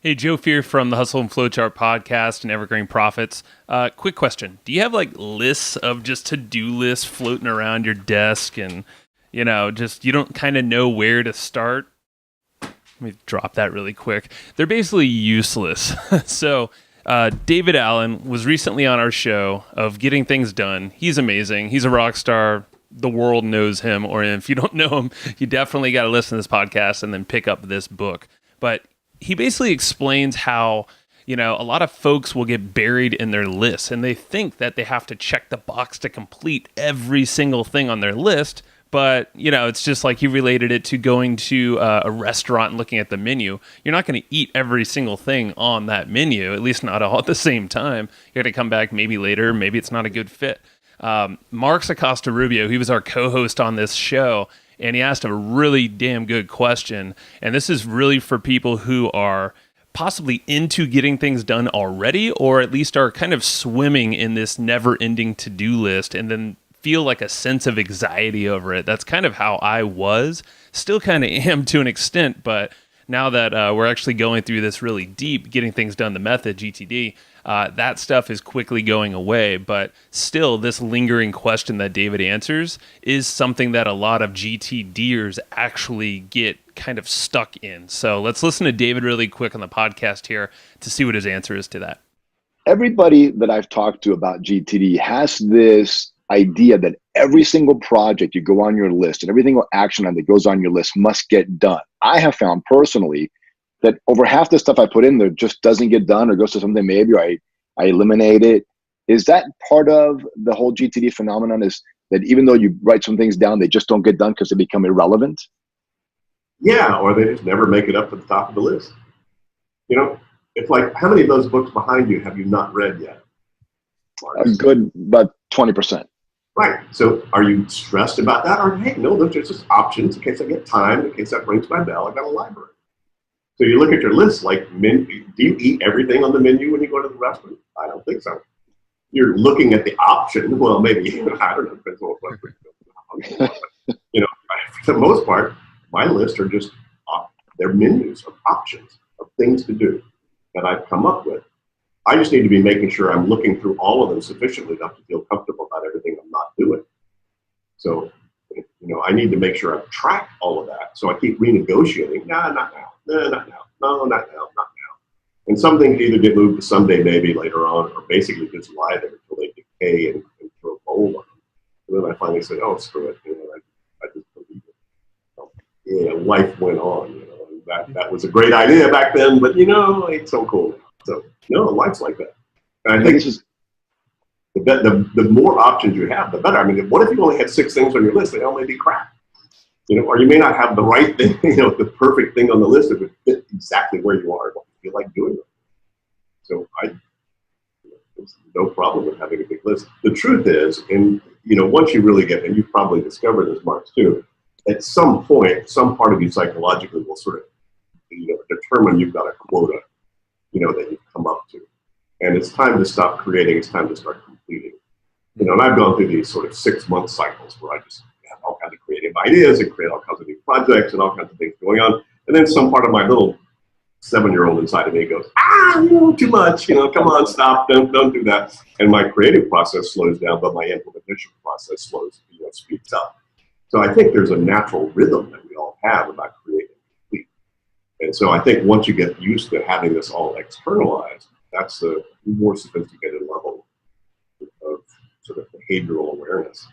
Hey, Joe Fear from the Hustle and Flowchart podcast and Evergreen Profits. Quick question. Do you have like lists of just to-do lists floating around your desk and, just you don't kind of know where to start? Let me drop that really quick. They're basically useless. So David Allen was recently on our show of Getting Things Done. He's amazing. He's a rock star. The world knows him. Or if you don't know him, you definitely got to listen to this podcast and then pick up this book. But he basically explains how, a lot of folks will get buried in their lists and they think that they have to check the box to complete every single thing on their list. But, it's just like he related it to going to a restaurant and looking at the menu. You're not going to eat every single thing on that menu, at least not all at the same time. You're going to come back maybe later. Maybe it's not a good fit. Marx Acosta-Rubio, he was our co-host on this show. And he asked a really damn good question. And this is really for people who are possibly into getting things done already, or at least are kind of swimming in this never-ending to-do list and then feel like a sense of anxiety over it. That's kind of how I was. Still kind of am to an extent, but now that we're actually going through this really deep, getting things done, the method, GTD, that stuff is quickly going away. But still, this lingering question that David answers is something that a lot of GTDers actually get kind of stuck in. So let's listen to David really quick on the podcast here to see what his answer is to that. Everybody that I've talked to about GTD has this idea that every single project you go on your list and every single action item that goes on your list must get done. I have found personally that over half the stuff I put in there just doesn't get done or goes to something maybe, or I eliminate it. Is that part of the whole GTD phenomenon, is that even though you write some things down, they just don't get done because they become irrelevant? Yeah, or they just never make it up to the top of the list. It's like, how many of those books behind you have you not read yet? A good, about 20%. Right. So are you stressed about that? Or, hey, no, those are just options in case I get time, in case that rings my bell, I got a library. So you look at your list, like, do you eat everything on the menu when you go to the restaurant? I don't think so. You're looking at the option. Well, maybe, I don't know, depends on what restaurant. For the most part, my lists are just, they're menus of options, of things to do that I've come up with. I just need to be making sure I'm looking through all of them sufficiently enough to feel comfortable about everything I'm not doing. So, I need to make sure I've tracked all of that. So I keep renegotiating. No, not now. No, not now. No, not now. Not now. And some things either get moved to someday, maybe later on, or basically just lie there until they decay and throw mold on them. And then I finally said, oh, screw it. I just believe it. So, life went on. And that was a great idea back then, but it's so cool now. So life's like that. And I think this is the more options you have, the better. I mean, what if you only had 6 things on your list? They all may be crap. Or you may not have the right thing, the perfect thing on the list that would fit exactly where you are and what you feel like doing it. So there's no problem with having a big list. The truth is, and once you really get, and you've probably discovered this, Mark, too, at some point, some part of you psychologically will sort of, determine you've got a quota, that you've come up to. And it's time to stop creating, it's time to start completing. And I've gone through these sort of 6-month cycles where I just have all kinds of creative ideas and create all kinds of new projects and all kinds of things going on. And then some part of my little 7-year-old inside of me goes, too much, come on, stop, don't do that. And my creative process slows down, but my implementation process speeds up. So I think there's a natural rhythm that we all have about creating. And so I think once you get used to having this all externalized, that's a more sophisticated level of sort of behavioral awareness.